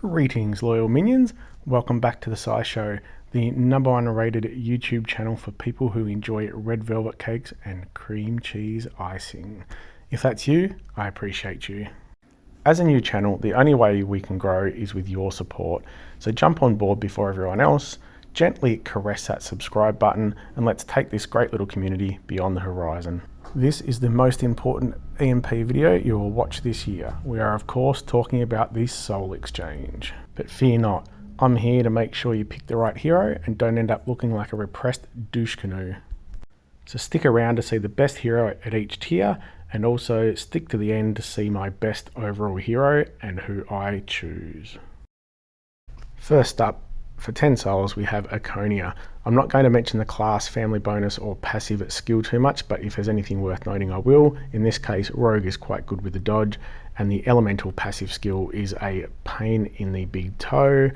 Greetings, loyal minions. Welcome back to the SciShow, the #1 rated YouTube channel for people who enjoy red velvet cakes and cream cheese icing. If that's you, I appreciate you. As a new channel, the only way we can grow is with your support. So jump on board before everyone else, gently caress that subscribe button, and let's take this great little community beyond the horizon. This is the most important EMP video you will watch this year. We are of course talking about the Soul Exchange. But fear not, I'm here to make sure you pick the right hero and don't end up looking like a repressed douche canoe. So stick around to see the best hero at each tier, and also stick to the end to see my best overall hero and who I choose. First up, for 10 souls we have Akonia. I'm not going to mention the class, family bonus or passive skill too much, but if there's anything worth noting I will. In this case, Rogue is quite good with the dodge, and the elemental passive skill is a pain in the big toe.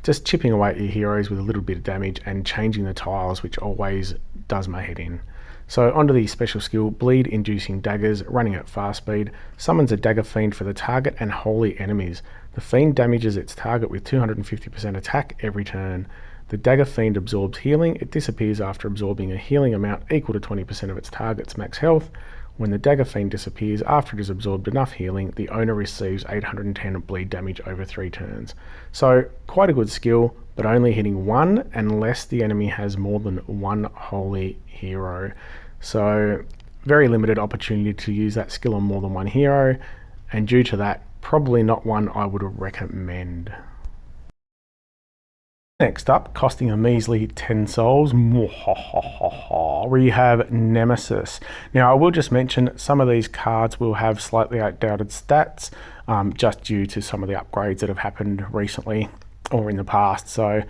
Just chipping away at your heroes with a little bit of damage and changing the tiles, which always does my head in. So onto the special skill, Bleed Inducing Daggers, running at fast speed, summons a dagger fiend for the target and holy enemies. The fiend damages its target with 250% attack every turn. The dagger fiend absorbs healing. It disappears after absorbing a healing amount equal to 20% of its target's max health. When the dagger fiend disappears after it has absorbed enough healing, the owner receives 810 bleed damage over 3 turns. So quite a good skill, but only hitting one unless the enemy has more than one holy hero. So very limited opportunity to use that skill on more than one hero, and due to that, probably not one I would recommend. Next up, costing a measly 10 souls, we have Nemesis. Now I will just mention some of these cards will have slightly outdated stats, just due to some of the upgrades that have happened recently or in the past, so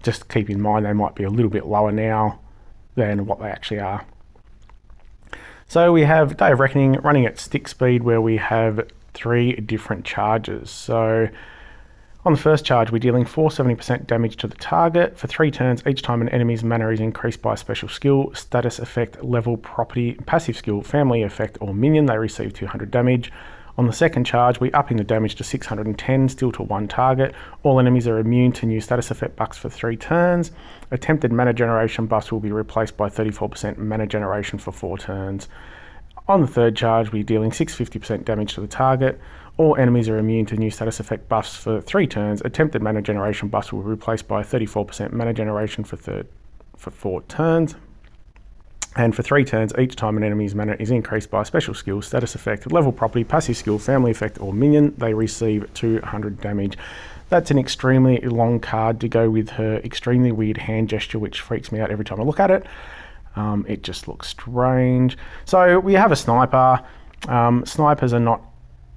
just keep in mind they might be a little bit lower now than what they actually are. So we have Day of Reckoning running at stick speed, where we have 3 different charges. So on the first charge, we're dealing 470% damage to the target for 3 turns each time an enemy's mana is increased by a special skill, status effect, level, property, passive skill, family effect or minion. They receive 200 damage. On the second charge, we're upping the damage to 610, still to 1 target. All enemies are immune to new status effect buffs for 3 turns. Attempted mana generation buffs will be replaced by 34% mana generation for 4 turns. On the third charge, we're dealing 650% damage to the target. All enemies are immune to new status effect buffs for 3 turns. Attempted mana generation buffs will be replaced by 34% mana generation for 4 turns. And for 3 turns, each time an enemy's mana is increased by a special skill, status effect, level, property, passive skill, family effect or minion, they receive 200 damage. That's an extremely long card to go with her extremely weird hand gesture, which freaks me out every time I look at it. It just looks strange. So we have a sniper. Snipers are not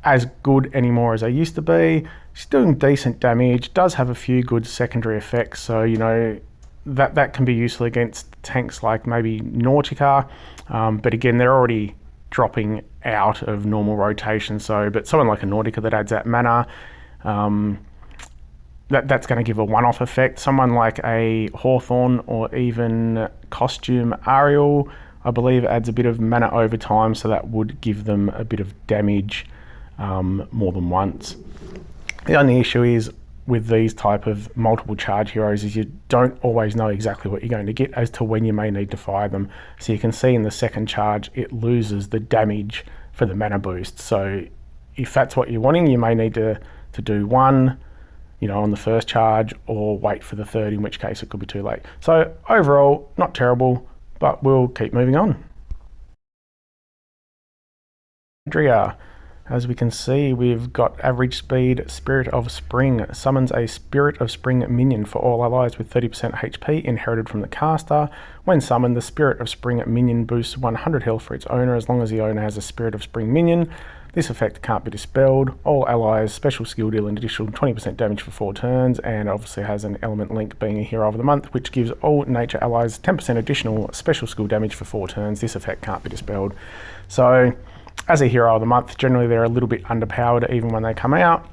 as good anymore as they used to be. She's doing decent damage, does have a few good secondary effects, so you know that can be useful against tanks like maybe Nautica, but again they're already dropping out of normal rotation. So but someone like a Nautica that adds that mana, that's going to give a one-off effect. Someone like a Hawthorn or even Costume Ariel, I believe, adds a bit of mana over time, so that would give them a bit of damage more than once. The only issue is with these type of multiple charge heroes is you don't always know exactly what you're going to get as to when you may need to fire them. So you can see in the second charge it loses the damage for the mana boost. So if that's what you're wanting, you may need to do one, you know, on the first charge, or wait for the third, in which case it could be too late. So overall, not terrible, but we'll keep moving on. Adria. As we can see, we've got average speed, Spirit of Spring. Summons a Spirit of Spring minion for all allies with 30% HP inherited from the caster. When summoned, the Spirit of Spring minion boosts 100 health for its owner as long as the owner has a Spirit of Spring minion. This effect can't be dispelled. All allies special skill deal an additional 20% damage for 4 turns, and obviously has an element link being a hero of the month, which gives all nature allies 10% additional special skill damage for 4 turns. This effect can't be dispelled. So as a hero of the month, generally they're a little bit underpowered even when they come out.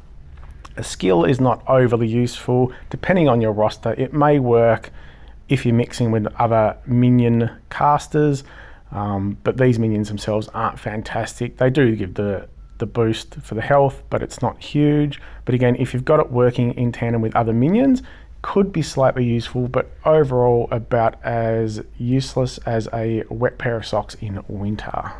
A skill is not overly useful. Depending on your roster, it may work if you're mixing with other minion casters, but these minions themselves aren't fantastic. They do give the the boost for the health, but it's not huge. But again, if you've got it working in tandem with other minions, could be slightly useful, but overall about as useless as a wet pair of socks in winter.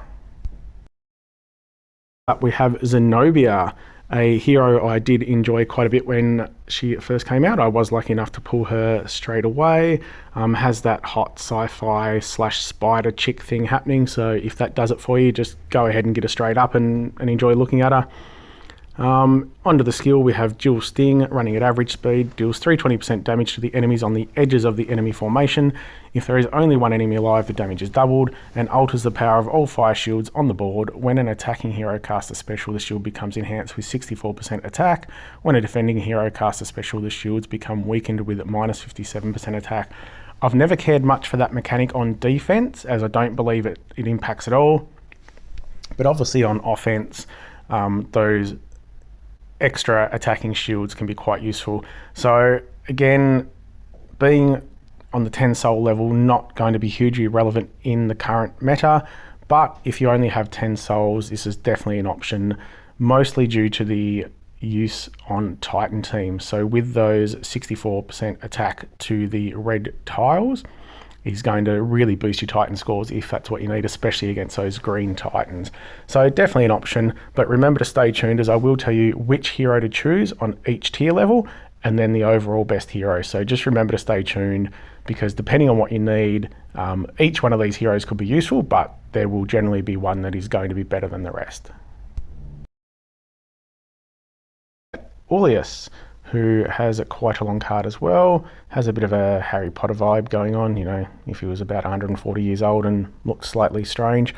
Up we have Zenobia, a hero I did enjoy quite a bit when she first came out. I was lucky enough to pull her straight away. Has that hot sci-fi / spider chick thing happening, so if that does it for you, just go ahead and get her straight up and enjoy looking at her. Onto the skill, we have Dual Sting running at average speed, deals 320% damage to the enemies on the edges of the enemy formation. If there is only one enemy alive, the damage is doubled, and alters the power of all fire shields on the board. When an attacking hero casts a special, the shield becomes enhanced with 64% attack. When a defending hero casts a special, the shields become weakened with minus 57% attack. I've never cared much for that mechanic on defense, as I don't believe it impacts at all. But obviously on offense, those extra attacking shields can be quite useful. So again, being on the 10 soul level, not going to be hugely relevant in the current meta, but if you only have 10 souls, this is definitely an option, mostly due to the use on Titan teams. So with those 64% attack to the red tiles, is going to really boost your Titan scores if that's what you need, especially against those green Titans. So definitely an option, but remember to stay tuned, as I will tell you which hero to choose on each tier level and then the overall best hero. So just remember to stay tuned, because depending on what you need, each one of these heroes could be useful, but there will generally be one that is going to be better than the rest. Ullius, who has quite a long card as well, has a bit of a Harry Potter vibe going on, you know, if he was about 140 years old and looked slightly strange.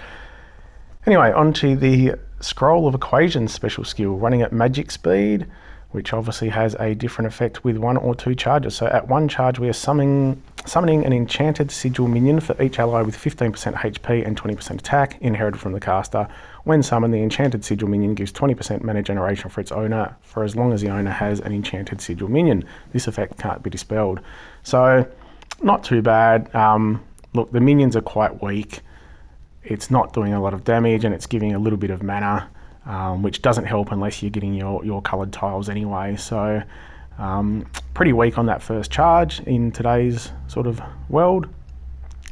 Anyway, onto the Scroll of Equations special skill, running at magic speed, which obviously has a different effect with 1 or 2 charges. So at 1 charge, we are summoning an enchanted sigil minion for each ally with 15% HP and 20% attack, inherited from the caster. When summoned, the enchanted sigil minion gives 20% mana generation for its owner for as long as the owner has an enchanted sigil minion. This effect can't be dispelled. So not too bad. Look, the minions are quite weak. It's not doing a lot of damage, and it's giving a little bit of mana, which doesn't help unless you're getting your coloured tiles anyway. So pretty weak on that first charge in today's sort of world.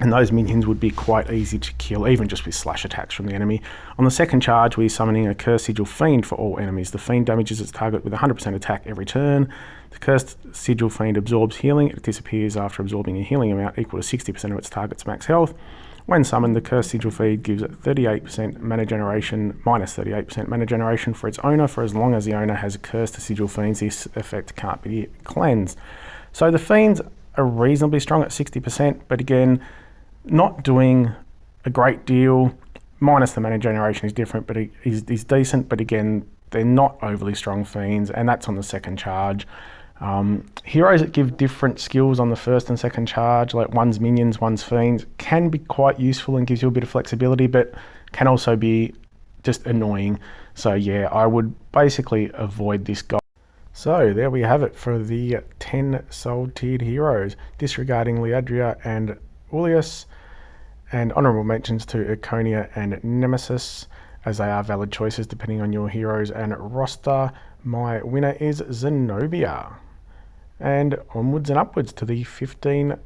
And those minions would be quite easy to kill, even just with slash attacks from the enemy. On the second charge, we're summoning a Cursed Sigil Fiend for all enemies. The Fiend damages its target with 100% attack every turn. The Cursed Sigil Fiend absorbs healing. It disappears after absorbing a healing amount equal to 60% of its target's max health. When summoned, the Cursed Sigil Fiend gives 38% mana generation, minus 38% mana generation for its owner for as long as the owner has a Cursed Sigil Fiends. This effect can't be cleansed. So the Fiends are reasonably strong at 60%, but again, not doing a great deal. Minus the mana generation is different, but he's decent. But again, they're not overly strong Fiends, and that's on the second charge. Heroes that give different skills on the first and second charge, like one's minions, one's Fiends, can be quite useful and gives you a bit of flexibility, but can also be just annoying. So yeah, I would basically avoid this guy. So there we have it for the 10 soul tiered heroes, disregarding Liadria and Ullius, and honourable mentions to Iconia and Nemesis, as they are valid choices depending on your heroes and roster. My winner is Zenobia. And onwards and upwards to the 15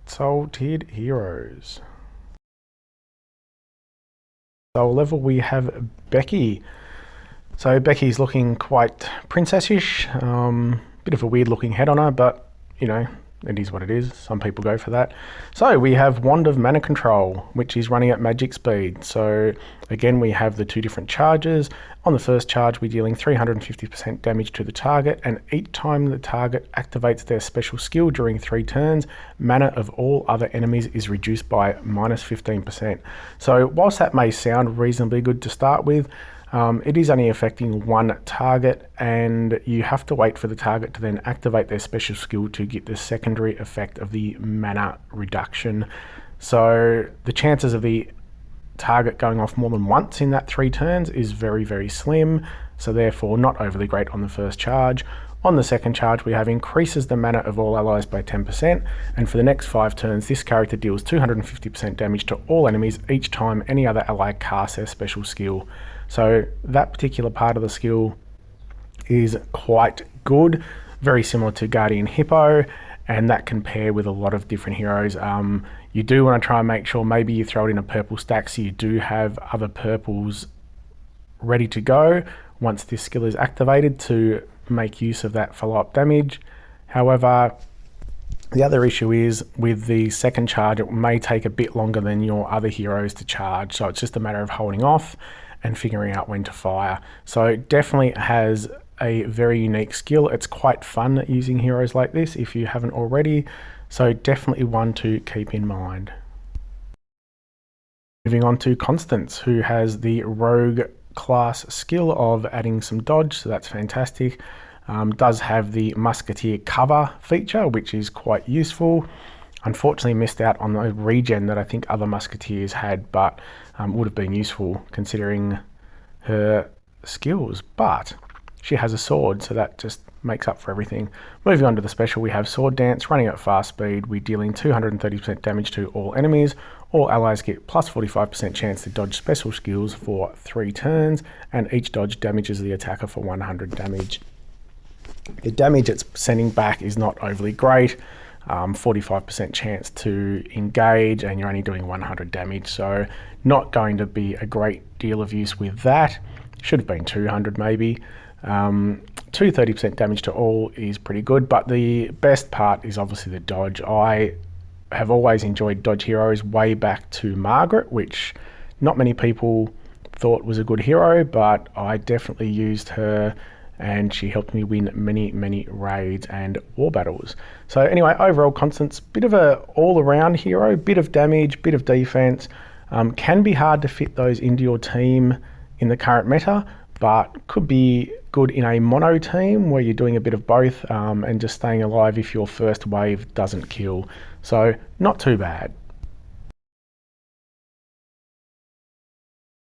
soul tiered heroes. Soul level, we have Becky. So Becky's looking quite princessish, bit of a weird looking head on her, but you know, it is what it is. Some people go for that. So we have Wand of Mana Control, which is running at magic speed. So again, we have the 2 different charges. On the first charge, we're dealing 350% damage to the target, and each time the target activates their special skill during 3 turns, mana of all other enemies is reduced by minus 15%. So whilst that may sound reasonably good to start with, it is only affecting one target, and you have to wait for the target to then activate their special skill to get the secondary effect of the mana reduction. So the chances of the target going off more than once in that 3 turns is very, very slim, so therefore not overly great on the first charge. On the second charge, we have increases the mana of all allies by 10%, and for the next 5 turns, this character deals 250% damage to all enemies each time any other ally casts their special skill. So that particular part of the skill is quite good, very similar to Guardian Hippo, and that can pair with a lot of different heroes. You do want to try and make sure maybe you throw it in a purple stack so you do have other purples ready to go once this skill is activated to make use of that follow-up damage. However, the other issue is with the second charge, it may take a bit longer than your other heroes to charge, so it's just a matter of holding off and figuring out when to fire. So it definitely has a very unique skill. It's quite fun using heroes like this if you haven't already, so definitely one to keep in mind. Moving on to Constance, who has the rogue class skill of adding some dodge, so that's fantastic. Does have the musketeer cover feature, which is quite useful. Unfortunately missed out on the regen that I think other musketeers had, but would have been useful considering her skills. But she has a sword, so that just makes up for everything. Moving on to the special, we have Sword Dance. Running at fast speed, we're dealing 230% damage to all enemies. All allies get plus 45% chance to dodge special skills for 3 turns, and each dodge damages the attacker for 100 damage. The damage it's sending back is not overly great. 45% chance to engage, and you're only doing 100 damage, so not going to be a great deal of use with that. Should have been 200 maybe. 230% damage to all is pretty good, but the best part is obviously the dodge. I have always enjoyed dodge heroes way back to Margaret, which not many people thought was a good hero, but I definitely used her and she helped me win many raids and war battles. So anyway, overall Constance, bit of a all-around hero, bit of damage, bit of defense. Can be hard to fit those into your team in the current meta, but could be good in a mono team where you're doing a bit of both and just staying alive if your first wave doesn't kill. So not too bad.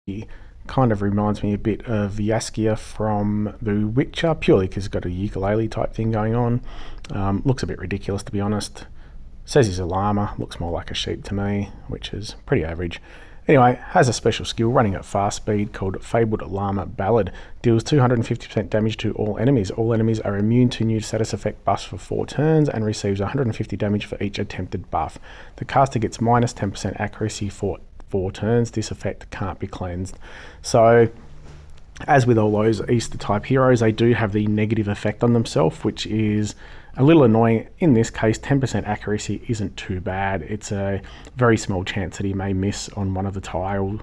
He kind of reminds me a bit of Jaskier from The Witcher, purely because he's got a ukulele type thing going on. Looks a bit ridiculous, to be honest. Says he's a llama, looks more like a sheep to me, which is pretty average. Anyway, has a special skill running at fast speed called Fabled Llama Ballad. Deals 250% damage to all enemies. All enemies are immune to new status effect buffs for 4 turns and receives 150 damage for each attempted buff. The caster gets minus 10% accuracy for 4 turns. This effect can't be cleansed. So, as with all those Easter type heroes, they do have the negative effect on themselves, which is a little annoying. In this case, 10% accuracy isn't too bad. It's a very small chance that he may miss on one of the tiles.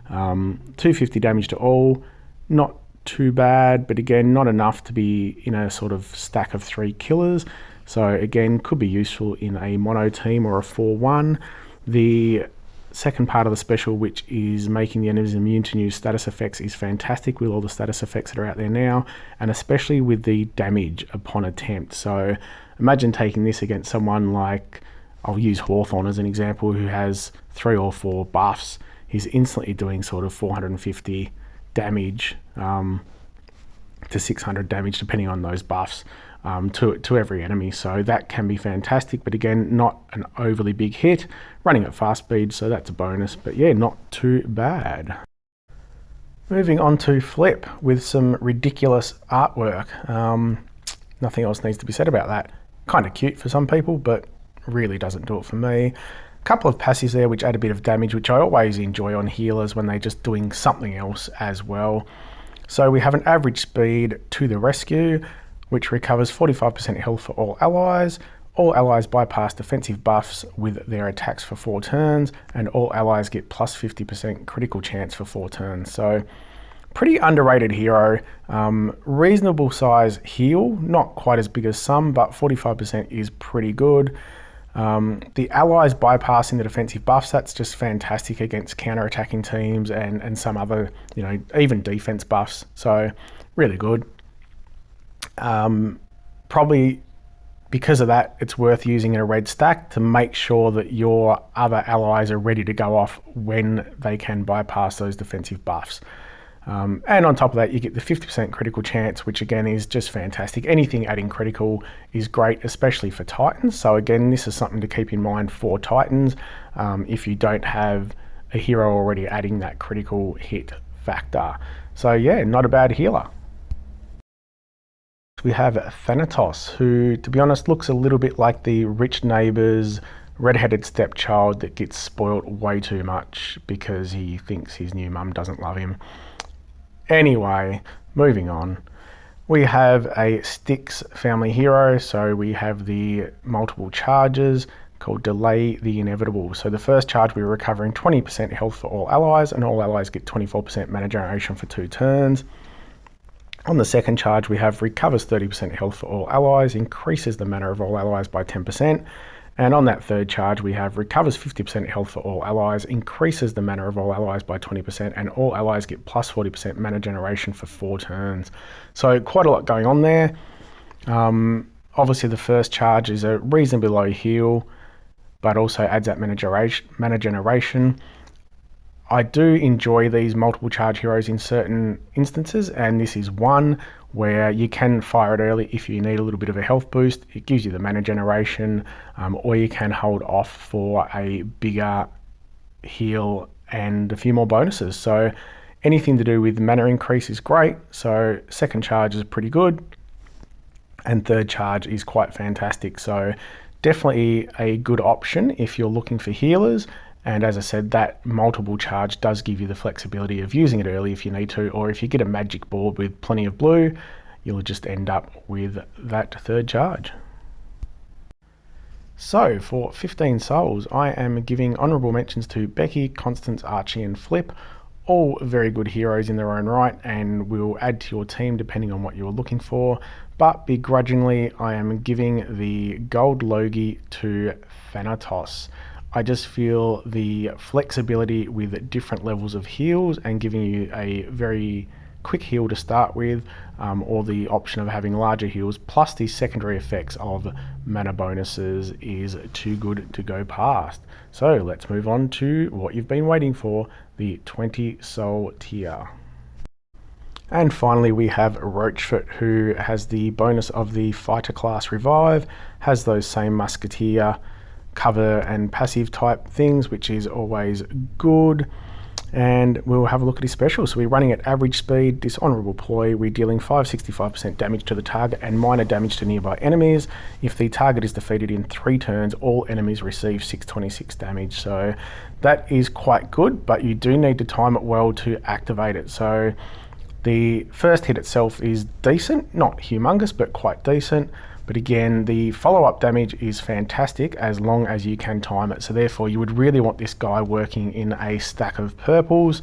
250 damage to all, not too bad, but again, not enough to be in a sort of stack of 3 killers. So again, could be useful in a mono team or a 4-1. The second part of the special, which is making the enemies immune to new status effects, is fantastic with all the status effects that are out there now, and especially with the damage upon attempt. So imagine taking this against someone like, I'll use Hawthorne as an example, who has 3 or 4 buffs. He's instantly doing sort of 450 damage to 600 damage depending on those buffs to every enemy. So that can be fantastic, but again, not an overly big hit. Running at fast speed, so that's a bonus, but yeah, not too bad. Moving on to Flip with some ridiculous artwork. Nothing else needs to be said about that. Kind of cute for some people, but really doesn't do it for me. A couple of passives there which add a bit of damage, which I always enjoy on healers when they're just doing something else as well. So we have an average speed to the rescue, which recovers 45% health for all allies. All allies bypass defensive buffs with their attacks for 4 turns, and all allies get plus 50% critical chance for 4 turns. So pretty underrated hero. Reasonable size heal, not quite as big as some, but 45% is pretty good. The allies bypassing the defensive buffs, that's just fantastic against counter-attacking teams and some other, even defense buffs. So really good. Probably because of that, it's worth using in a red stack to make sure that your other allies are ready to go off when they can bypass those defensive buffs. And on top of that, you get the 50% critical chance, which again is just fantastic. Anything adding critical is great, especially for Titans. So again, this is something to keep in mind for Titans if you don't have a hero already adding that critical hit factor. So yeah, not a bad healer. We have Thanatos, who, to be honest, looks a little bit like the rich neighbour's redheaded stepchild that gets spoilt way too much because he thinks his new mum doesn't love him. Anyway, moving on. We have a Styx family hero, so we have the multiple charges called Delay the Inevitable. So the first charge, we're recovering 20% health for all allies, and all allies get 24% mana generation for 2 turns. On the second charge, we have recovers 30% health for all allies, increases the mana of all allies by 10%. And on that third charge, we have recovers 50% health for all allies, increases the mana of all allies by 20%, and all allies get plus 40% mana generation for 4 turns. So quite a lot going on there. Obviously, the first charge is a reasonably low heal, but also adds that mana generation. I do enjoy these multiple charge heroes in certain instances, and this is one where you can fire it early if you need a little bit of a health boost. It gives you the mana generation, or you can hold off for a bigger heal and a few more bonuses. So anything to do with mana increase is great. So second charge is pretty good, and third charge is quite fantastic. So definitely a good option if you're looking for healers. And as I said, that multiple charge does give you the flexibility of using it early if you need to, or if you get a magic board with plenty of blue, you'll just end up with that third charge. So for 15 souls, I am giving honourable mentions to Becky, Constance, Archie and Flip. All very good heroes in their own right and will add to your team depending on what you're looking for. But begrudgingly, I am giving the gold Logi to Thanatos. I just feel the flexibility with different levels of heals and giving you a very quick heal to start with, or the option of having larger heals, plus the secondary effects of mana bonuses is too good to go past. So let's move on to what you've been waiting for, the 20 soul tier. And finally we have Roachfoot, who has the bonus of the fighter class revive, has those same musketeer cover and passive type things, which is always good. And we'll have a look at his special. So we're running at average speed, dishonorable ploy. We're dealing 565% damage to the target and minor damage to nearby enemies. If the target is defeated in 3 turns, all enemies receive 626 damage. So that is quite good, but you do need to time it well to activate it. So the first hit itself is decent, not humongous, but quite decent. But again, the follow-up damage is fantastic as long as you can time it. So therefore, you would really want this guy working in a stack of purples.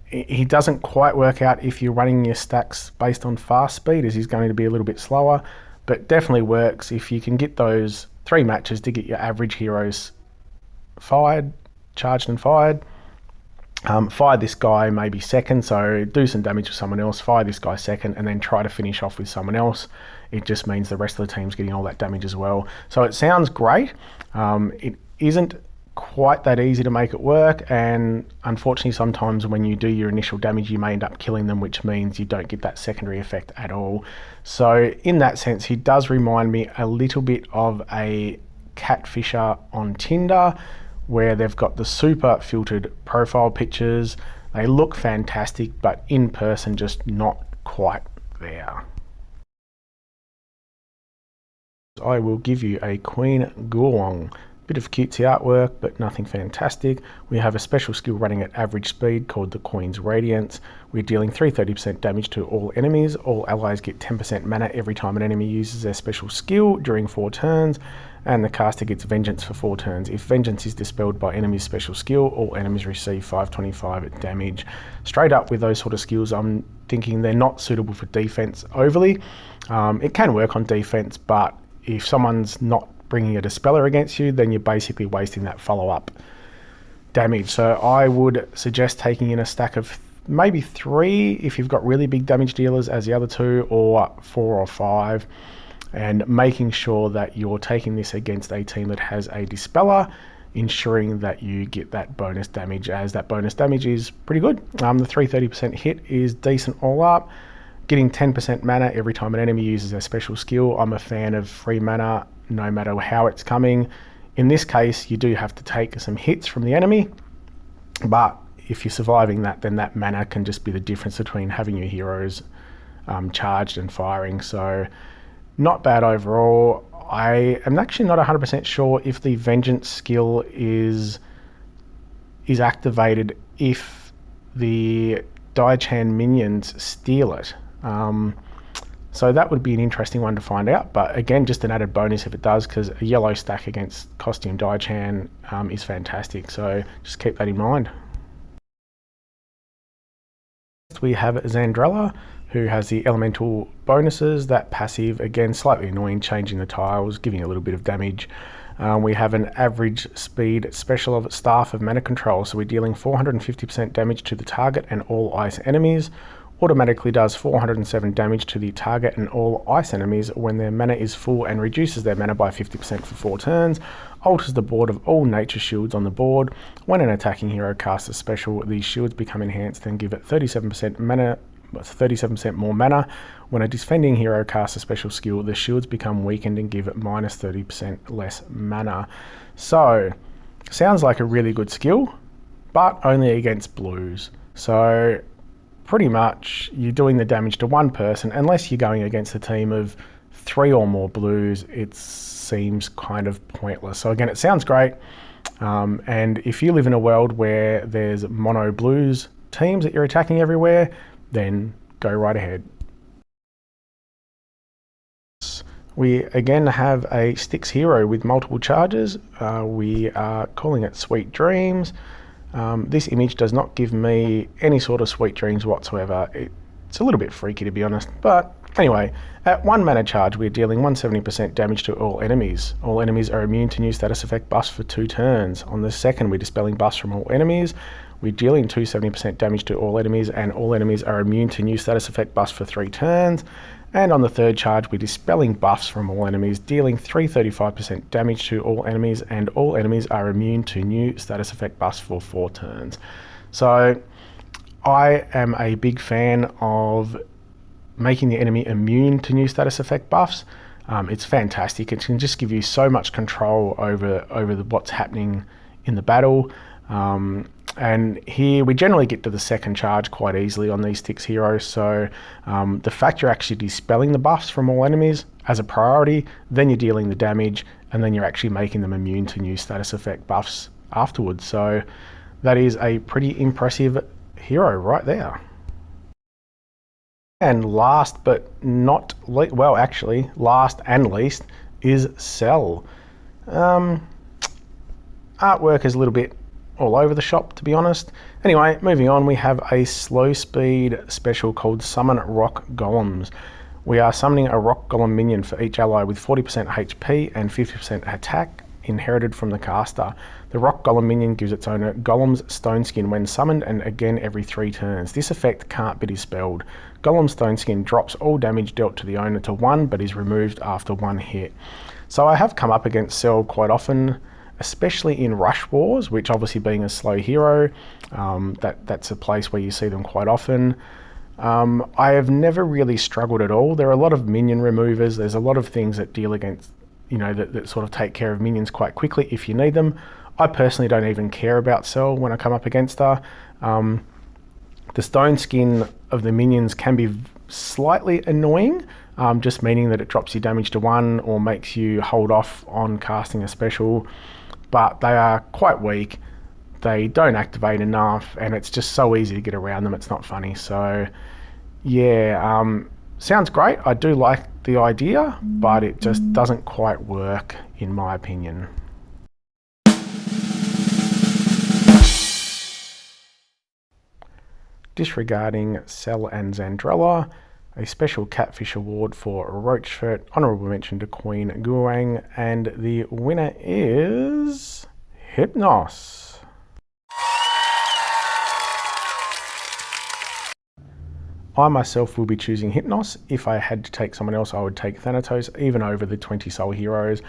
He doesn't quite work out if you're running your stacks based on fast speed, as he's going to be a little bit slower. But definitely works if you can get those 3 matches to get your average heroes fired, charged and fired. Fire this guy maybe second, so do some damage with someone else, fire this guy second, and then try to finish off with someone else. It just means the rest of the team's getting all that damage as well. So it sounds great. It isn't quite that easy to make it work, and unfortunately sometimes when you do your initial damage you may end up killing them, which means you don't get that secondary effect at all. So in that sense, he does remind me a little bit of a catfisher on Tinder, where they've got the super filtered profile pictures. They look fantastic, but in person just not quite there. I will give you a Queen Gulong. Bit of cutesy artwork, but nothing fantastic. We have a special skill running at average speed called the Queen's Radiance. We're dealing 330% damage to all enemies. All allies get 10% mana every time an enemy uses their special skill during 4 turns. And the caster gets Vengeance for 4 turns. If Vengeance is dispelled by enemy's special skill, all enemies receive 525 damage. Straight up with those sort of skills, I'm thinking they're not suitable for defense overly. It can work on defense, but if someone's not bringing a Dispeller against you, then you're basically wasting that follow-up damage. So I would suggest taking in a stack of maybe 3 if you've got really big damage dealers as the other 2, or 4 or 5. And making sure that you're taking this against a team that has a Dispeller. ensuring that you get that bonus damage, as that bonus damage is pretty good. The 330% hit is decent all up. Getting 10% mana every time an enemy uses a special skill. I'm a fan of free mana no matter how it's coming. In this case, you do have to take some hits from the enemy, but if you're surviving that, then that mana can just be the difference between having your heroes charged and firing. So not bad overall. I am actually not 100% sure if the Vengeance skill is activated if the Daichan minions steal it. So that would be an interesting one to find out, but again, just an added bonus if it does, because a yellow stack against Costume Daichan is fantastic, so just keep that in mind. Next we have Xandrella, who has the elemental bonuses. That passive, again, slightly annoying, changing the tiles, giving a little bit of damage. We have an average speed special of Staff of Mana Control, so we're dealing 450% damage to the target and all ice enemies. Automatically does 407 damage to the target and all ice enemies when their mana is full, and reduces their mana by 50% for 4 turns. Alters the board of all nature shields on the board. When an attacking hero casts a special, these shields become enhanced and give it 37% more mana. When a defending hero casts a special skill, the shields become weakened and give it minus 30% less mana. So, sounds like a really good skill, but only against blues. So, pretty much you're doing the damage to one person, unless you're going against a team of 3 or more blues. It seems kind of pointless. So again, it sounds great, and if you live in a world where there's mono blues teams that you're attacking everywhere, then go right ahead. We again have a Styx hero with multiple charges. We are calling it Sweet Dreams. This image does not give me any sort of sweet dreams whatsoever. It's a little bit freaky, to be honest, but anyway, at 1 mana charge we're dealing 170% damage to all enemies. All enemies are immune to new status effect buffs for 2 turns. On the second, we're dispelling buffs from all enemies. We're dealing 270% damage to all enemies, and all enemies are immune to new status effect buffs for 3 turns. And on the third charge, we're dispelling buffs from all enemies, dealing 335% damage to all enemies, and all enemies are immune to new status effect buffs for 4 turns. So I am a big fan of making the enemy immune to new status effect buffs. It's fantastic. It can just give you so much control over what's happening in the battle. And here we generally get to the second charge quite easily on these Styx heroes, so the fact you're actually dispelling the buffs from all enemies as a priority, then you're dealing the damage, and then you're actually making them immune to new status effect buffs afterwards. So that is a pretty impressive hero right there. And last but not least, well actually last and least, is Cell. Artwork is a little bit all over the shop, to be honest. Anyway, moving on, we have a slow speed special called Summon Rock Golems. We are summoning a Rock Golem minion for each ally with 40% HP and 50% attack, inherited from the caster. The Rock Golem minion gives its owner Golem's Stone Skin when summoned, and again every 3 turns. This effect can't be dispelled. Golem's Stone Skin drops all damage dealt to the owner to 1, but is removed after 1 hit. So I have come up against Cell quite often, especially in Rush Wars, which obviously being a slow hero, that's a place where you see them quite often. I have never really struggled at all. There are a lot of minion removers. There's a lot of things that deal against, that sort of take care of minions quite quickly if you need them. I personally don't even care about Cell when I come up against her. The stone skin of the minions can be slightly annoying, just meaning that it drops your damage to 1 or makes you hold off on casting a special. But they are quite weak, they don't activate enough, and it's just so easy to get around them, it's not funny. So yeah, sounds great. I do like the idea, but it just doesn't quite work in my opinion. Disregarding Cell and Xandrella, a special Catfish Award for Roachfort, honourable mention to Queen Guang, and the winner is Hypnos. I myself will be choosing Hypnos. If I had to take someone else, I would take Thanatos, even over the 20 soul heroes.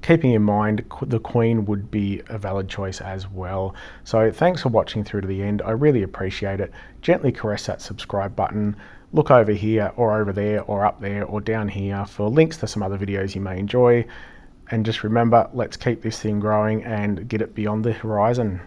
keeping in mind the Queen would be a valid choice as well. So thanks for watching through to the end. I really appreciate it. Gently caress that subscribe button. Look over here or over there or up there or down here for links to some other videos you may enjoy. And just remember, let's keep this thing growing and get it beyond the horizon.